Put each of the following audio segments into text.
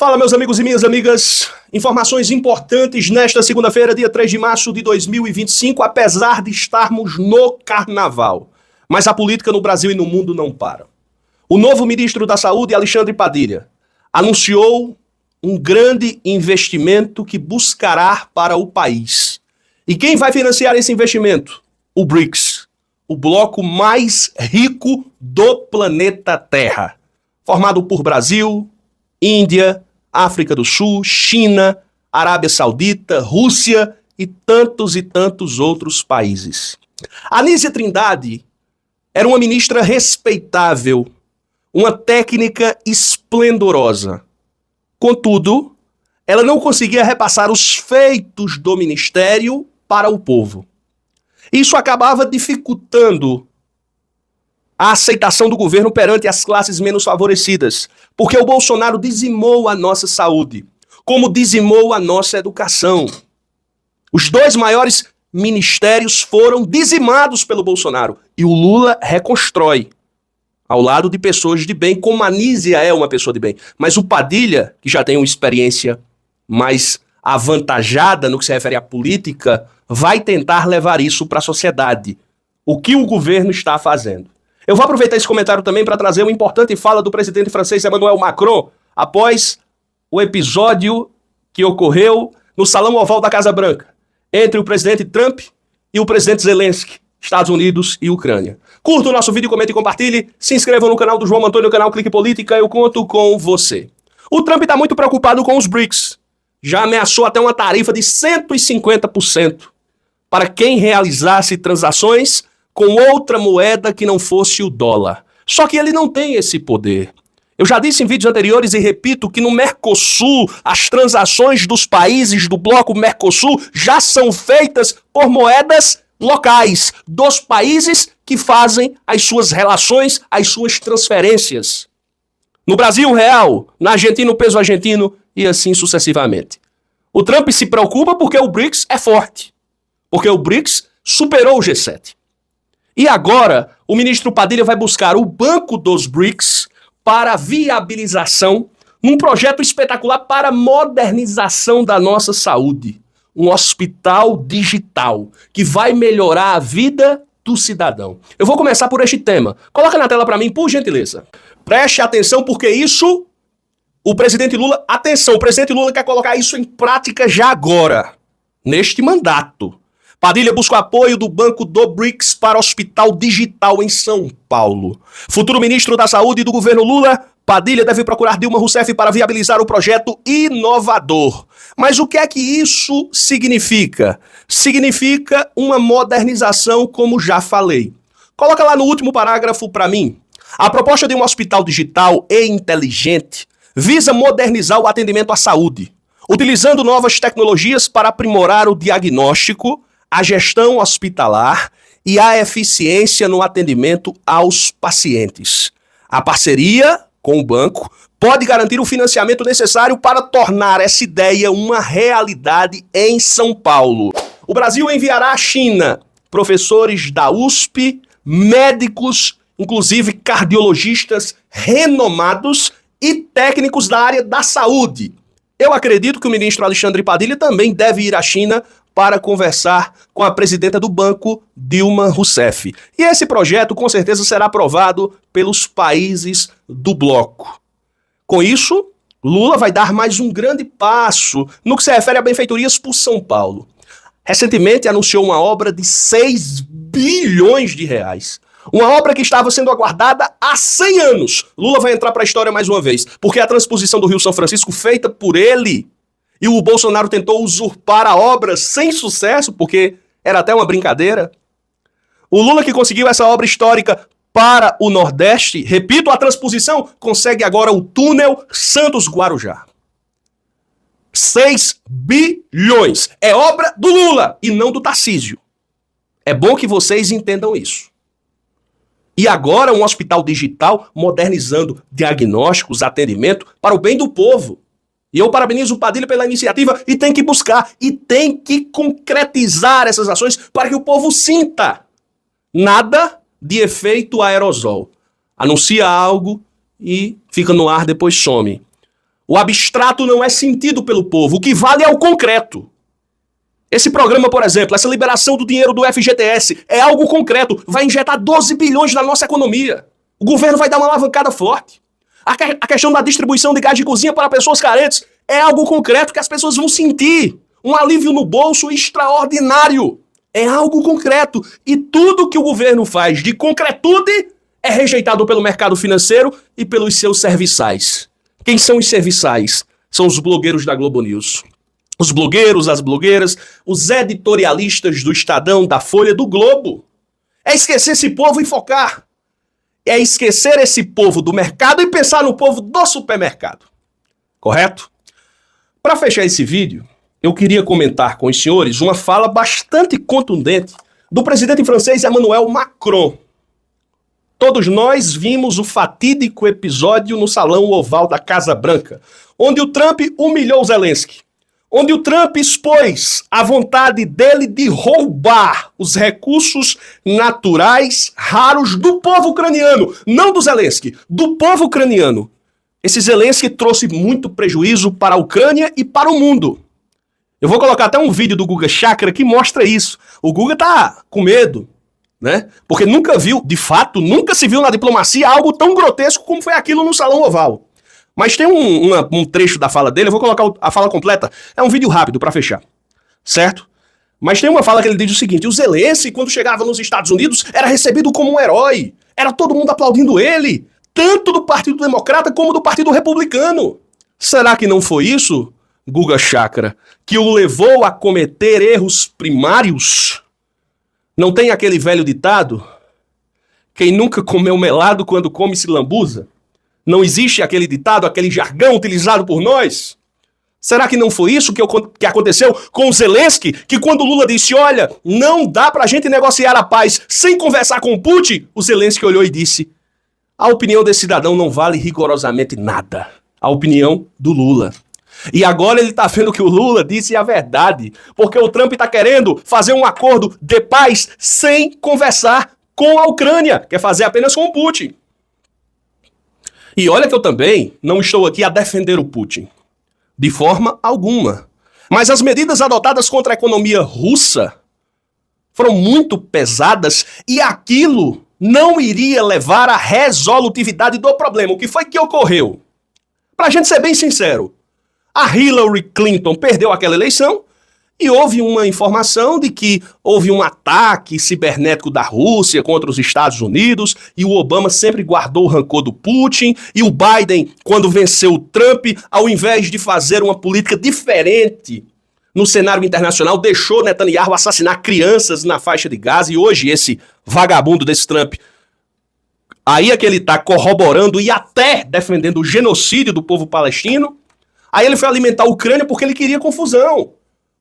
Fala, meus amigos e minhas amigas. Informações importantes nesta segunda-feira, dia 3 de março de 2025, apesar de estarmos no carnaval. Mas a política no Brasil e no mundo não para. O novo ministro da Saúde, Alexandre Padilha, anunciou um grande investimento que buscará para o país. E quem vai financiar esse investimento? O BRICS, o bloco mais rico do planeta Terra, formado por Brasil, Índia, África do Sul, China, Arábia Saudita, Rússia e tantos outros países. Anísia Trindade era uma ministra respeitável, uma técnica esplendorosa. Contudo, ela não conseguia repassar os feitos do ministério para o povo. Isso acabava dificultando a aceitação do governo perante as classes menos favorecidas, porque o Bolsonaro dizimou a nossa saúde, como dizimou a nossa educação. Os dois maiores ministérios foram dizimados pelo Bolsonaro e o Lula reconstrói, ao lado de pessoas de bem, como a Anísia é uma pessoa de bem. Mas o Padilha, que já tem uma experiência mais avantajada no que se refere à política, vai tentar levar isso para a sociedade. O que o governo está fazendo? Eu vou aproveitar esse comentário também para trazer uma importante fala do presidente francês Emmanuel Macron após o episódio que ocorreu no Salão Oval da Casa Branca entre o presidente Trump e o presidente Zelensky, Estados Unidos e Ucrânia. Curta o nosso vídeo, comente e compartilhe. Se inscreva no canal do João Antônio, no canal Clique Política. Eu conto com você. O Trump está muito preocupado com os BRICS. Já ameaçou até uma tarifa de 150% para quem realizasse transações com outra moeda que não fosse o dólar. Só que ele não tem esse poder. Eu já disse em vídeos anteriores e repito que no Mercosul, as transações dos países do bloco Mercosul já são feitas por moedas locais, dos países que fazem as suas relações, as suas transferências. No Brasil, o real, na Argentina, o peso argentino e assim sucessivamente. O Trump se preocupa porque o BRICS é forte, porque o BRICS superou o G7. E agora, o ministro Padilha vai buscar o Banco dos BRICS para viabilização num projeto espetacular para a modernização da nossa saúde. Um hospital digital que vai melhorar a vida do cidadão. Eu vou começar por este tema. Coloca na tela para mim, por gentileza. Preste atenção, porque isso, o presidente Lula quer colocar isso em prática já agora, neste mandato. Padilha busca o apoio do Banco do BRICS para hospital digital em São Paulo. Futuro ministro da Saúde do governo Lula, Padilha deve procurar Dilma Rousseff para viabilizar o projeto inovador. Mas o que é que isso significa? Significa uma modernização, como já falei. Coloca lá no último parágrafo para mim. A proposta de um hospital digital e inteligente visa modernizar o atendimento à saúde, utilizando novas tecnologias para aprimorar o diagnóstico, a gestão hospitalar e a eficiência no atendimento aos pacientes. A parceria com o banco pode garantir o financiamento necessário para tornar essa ideia uma realidade em São Paulo. O Brasil enviará à China professores da USP, médicos, inclusive cardiologistas renomados e técnicos da área da saúde. Eu acredito que o ministro Alexandre Padilha também deve ir à China para conversar com a presidenta do banco, Dilma Rousseff. E esse projeto, com certeza, será aprovado pelos países do bloco. Com isso, Lula vai dar mais um grande passo no que se refere a benfeitorias por São Paulo. Recentemente anunciou uma obra de 6 bilhões de reais. Uma obra que estava sendo aguardada há 100 anos. Lula vai entrar para a história mais uma vez, porque a transposição do Rio São Francisco feita por ele, e o Bolsonaro tentou usurpar a obra sem sucesso, porque era até uma brincadeira. O Lula, que conseguiu essa obra histórica para o Nordeste, repito, a transposição, consegue agora o túnel Santos-Guarujá. 6 bilhões. É obra do Lula e não do Tarcísio. É bom que vocês entendam isso. E agora um hospital digital modernizando diagnósticos, atendimento para o bem do povo. E eu parabenizo o Padilha pela iniciativa e tem que buscar e tem que concretizar essas ações para que o povo sinta. Nada de efeito aerosol. Anuncia algo e fica no ar, depois some. O abstrato não é sentido pelo povo, o que vale é o concreto. Esse programa, por exemplo, essa liberação do dinheiro do FGTS é algo concreto, vai injetar 12 bilhões na nossa economia. O governo vai dar uma alavancada forte. A questão da distribuição de gás de cozinha para pessoas carentes é algo concreto que as pessoas vão sentir. Um alívio no bolso extraordinário. É algo concreto. E tudo que o governo faz de concretude é rejeitado pelo mercado financeiro e pelos seus serviçais. Quem são os serviçais? São os blogueiros da Globo News. Os blogueiros, as blogueiras, os editorialistas do Estadão, da Folha, do Globo. É esquecer esse povo e focar. É esquecer esse povo do mercado e pensar no povo do supermercado. Correto? Para fechar esse vídeo, eu queria comentar com os senhores uma fala bastante contundente do presidente francês Emmanuel Macron. Todos nós vimos o fatídico episódio no Salão Oval da Casa Branca, onde o Trump humilhou Zelensky, onde o Trump expôs a vontade dele de roubar os recursos naturais raros do povo ucraniano, não do Zelensky, do povo ucraniano. Esse Zelensky trouxe muito prejuízo para a Ucrânia e para o mundo. Eu vou colocar até um vídeo do Guga Chakra que mostra isso. O Guga tá com medo, né? Porque nunca viu, de fato, nunca se viu na diplomacia algo tão grotesco como foi aquilo no Salão Oval. Mas tem um trecho da fala dele, eu vou colocar a fala completa. É um vídeo rápido para fechar, certo? Mas tem uma fala que ele diz o seguinte: o Zelensky, quando chegava nos Estados Unidos, era recebido como um herói. Era todo mundo aplaudindo ele, tanto do Partido Democrata como do Partido Republicano. Será que não foi isso, Guga Chakra, que o levou a cometer erros primários? Não tem aquele velho ditado? Quem nunca comeu melado quando come se lambuza? Não existe aquele ditado, aquele jargão utilizado por nós? Será que não foi isso que aconteceu com o Zelensky? Que quando o Lula disse, olha, não dá pra gente negociar a paz sem conversar com o Putin, o Zelensky olhou e disse, a opinião desse cidadão não vale rigorosamente nada. A opinião do Lula. E agora ele tá vendo que o Lula disse a verdade, porque o Trump tá querendo fazer um acordo de paz sem conversar com a Ucrânia, quer fazer apenas com o Putin. E olha que eu também não estou aqui a defender o Putin, de forma alguma. Mas as medidas adotadas contra a economia russa foram muito pesadas e aquilo não iria levar à resolutividade do problema. O que foi que ocorreu? Pra gente ser bem sincero, a Hillary Clinton perdeu aquela eleição e houve uma informação de que houve um ataque cibernético da Rússia contra os Estados Unidos e o Obama sempre guardou o rancor do Putin e o Biden, quando venceu o Trump, ao invés de fazer uma política diferente no cenário internacional, deixou Netanyahu assassinar crianças na faixa de Gaza e hoje esse vagabundo desse Trump, aí é que ele está corroborando e até defendendo o genocídio do povo palestino. Aí ele foi alimentar a Ucrânia porque ele queria confusão.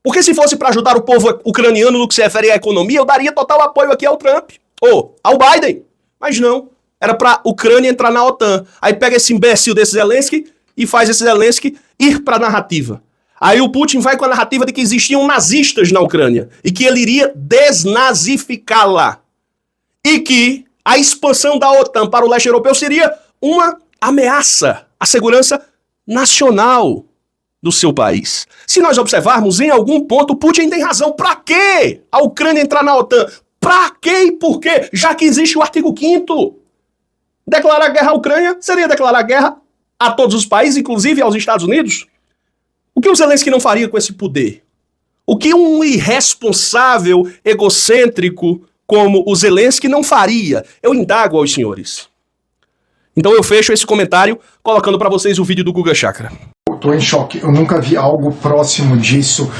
Porque se fosse para ajudar o povo ucraniano no que se refere à economia, eu daria total apoio aqui ao Trump, ou ao Biden. Mas não, era para a Ucrânia entrar na OTAN. Aí pega esse imbecil desse Zelensky e faz esse Zelensky ir para a narrativa. Aí o Putin vai com a narrativa de que existiam nazistas na Ucrânia e que ele iria desnazificá-la. E que a expansão da OTAN para o leste europeu seria uma ameaça à segurança nacional do seu país. Se nós observarmos, em algum ponto, Putin tem razão. Pra quê a Ucrânia entrar na OTAN? Pra quê e por quê? Já que existe o artigo 5º. Declarar guerra à Ucrânia seria declarar guerra a todos os países, inclusive aos Estados Unidos. O que o Zelensky não faria com esse poder? O que um irresponsável, egocêntrico como o Zelensky não faria? Eu indago aos senhores. Então eu fecho esse comentário colocando para vocês o vídeo do Guga Chakra. Estou em choque. Eu nunca vi algo próximo disso,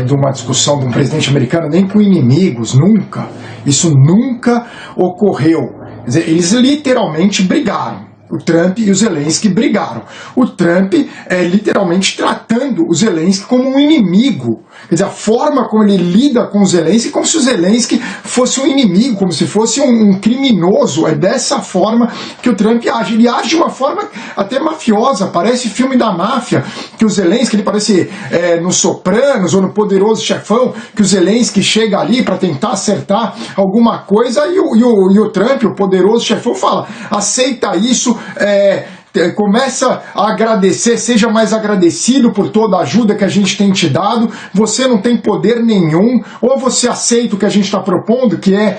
de uma discussão de um presidente americano, nem com inimigos, nunca. Isso nunca ocorreu. Quer dizer, eles literalmente brigaram. O Trump e o Zelensky brigaram. O Trump literalmente tratando o Zelensky como um inimigo. Quer dizer, a forma como ele lida com o Zelensky, como se o Zelensky fosse um inimigo, como se fosse um criminoso. É dessa forma que o Trump age. Ele age de uma forma até mafiosa, parece filme da máfia, que o Zelensky, ele parece no Sopranos ou no Poderoso Chefão, que o Zelensky chega ali para tentar acertar alguma coisa e o Trump, o Poderoso Chefão, fala, aceita isso, começa a agradecer, seja mais agradecido por toda a ajuda que a gente tem te dado, você não tem poder nenhum, ou você aceita o que a gente está propondo, que é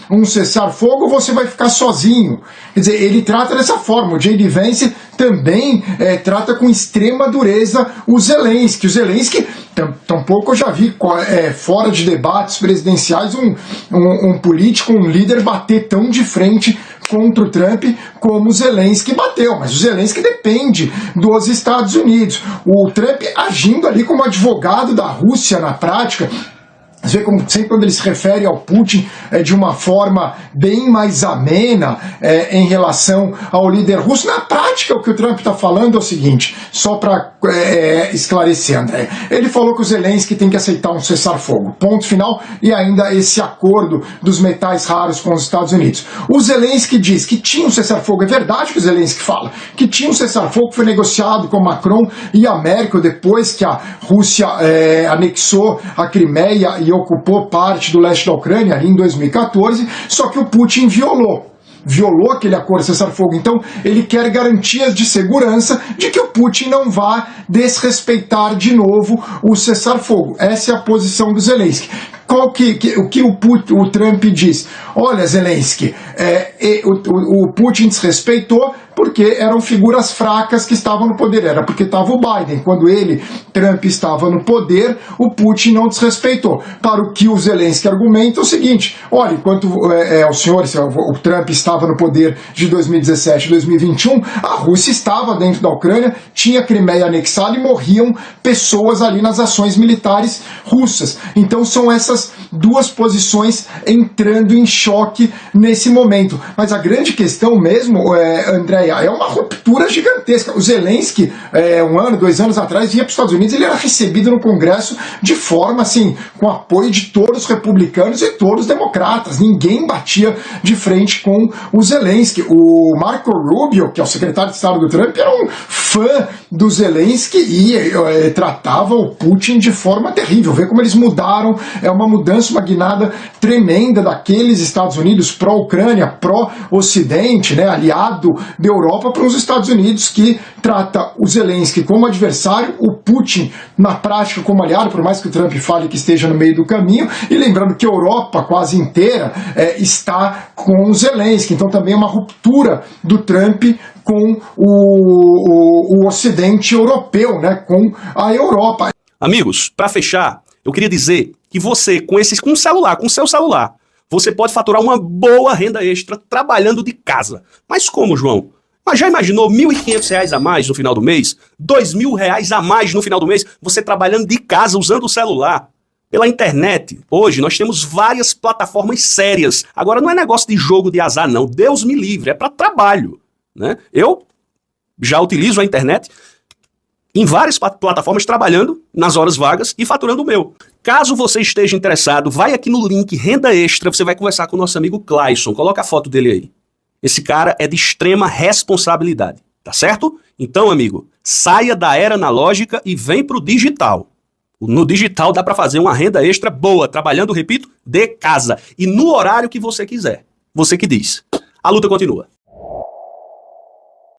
um cessar-fogo, ou você vai ficar sozinho. Quer dizer, ele trata dessa forma. O J.D. Vance também trata com extrema dureza o Zelensky. O Zelensky, tampouco eu já vi fora de debates presidenciais um político, um líder bater tão de frente contra o Trump como o Zelensky bateu, mas o Zelensky depende dos Estados Unidos. O Trump agindo ali como advogado da Rússia na prática. Você vê como sempre quando ele se refere ao Putin de uma forma bem mais amena em relação ao líder russo. Na prática, o que o Trump está falando é o seguinte, só para esclarecer, André. Ele falou que o Zelensky tem que aceitar um cessar-fogo, ponto final, e ainda esse acordo dos metais raros com os Estados Unidos. O Zelensky diz que tinha um cessar-fogo, é verdade que o Zelensky fala, que tinha um cessar-fogo que foi negociado com Macron e a Merkel depois que a Rússia anexou a Crimeia e ocupou parte do leste da Ucrânia ali em 2014, só que o Putin violou aquele acordo de cessar-fogo. Então ele quer garantias de segurança de que o Putin não vá desrespeitar de novo o cessar-fogo. Essa é a posição do Zelensky. O que o Trump diz? Olha, Zelensky, o Putin desrespeitou porque eram figuras fracas que estavam no poder. Era porque estava o Biden. Quando Trump, estava no poder, o Putin não desrespeitou. Para o que o Zelensky argumenta é o seguinte, olha, enquanto o Trump estava no poder de 2017 a 2021, a Rússia estava dentro da Ucrânia, tinha Crimeia anexada e morriam pessoas ali nas ações militares russas. Então são essas duas posições entrando em choque nesse momento. Mas a grande questão mesmo, Andréia, é uma ruptura gigantesca. O Zelensky, 1 ano, 2 anos atrás, vinha para os Estados Unidos, ele era recebido no Congresso de forma, assim, com apoio de todos os republicanos e todos os democratas. Ninguém batia de frente com o Zelensky. O Marco Rubio, que é o secretário de Estado do Trump, era um fã do Zelensky e tratava o Putin de forma terrível. Vê como eles mudaram, é uma mudança, uma guinada tremenda daqueles Estados Unidos pró-Ucrânia, pró-Ocidente, né, aliado da Europa, para os Estados Unidos que trata o Zelensky como adversário, o Putin na prática como aliado, por mais que o Trump fale que esteja no meio do caminho, e lembrando que a Europa quase inteira está com o Zelensky, então também é uma ruptura do Trump com o Ocidente europeu, né, com a Europa. Amigos, para fechar, eu queria dizer que você, com seu celular, você pode faturar uma boa renda extra trabalhando de casa. Mas como, João? Mas já imaginou R$ 1.500 a mais no final do mês? R$ 2.000 a mais no final do mês? Você trabalhando de casa, usando o celular. Pela internet, hoje nós temos várias plataformas sérias. Agora não é negócio de jogo de azar, não. Deus me livre, é para trabalho, né? Eu já utilizo a internet em várias plataformas, trabalhando nas horas vagas e faturando o meu. Caso você esteja interessado, vai aqui no link Renda Extra, você vai conversar com o nosso amigo Clayson. Coloca a foto dele aí. Esse cara é de extrema responsabilidade, tá certo? Então, amigo, saia da era analógica e vem pro digital. No digital dá para fazer uma renda extra boa, trabalhando, repito, de casa. E no horário que você quiser. Você que diz. A luta continua.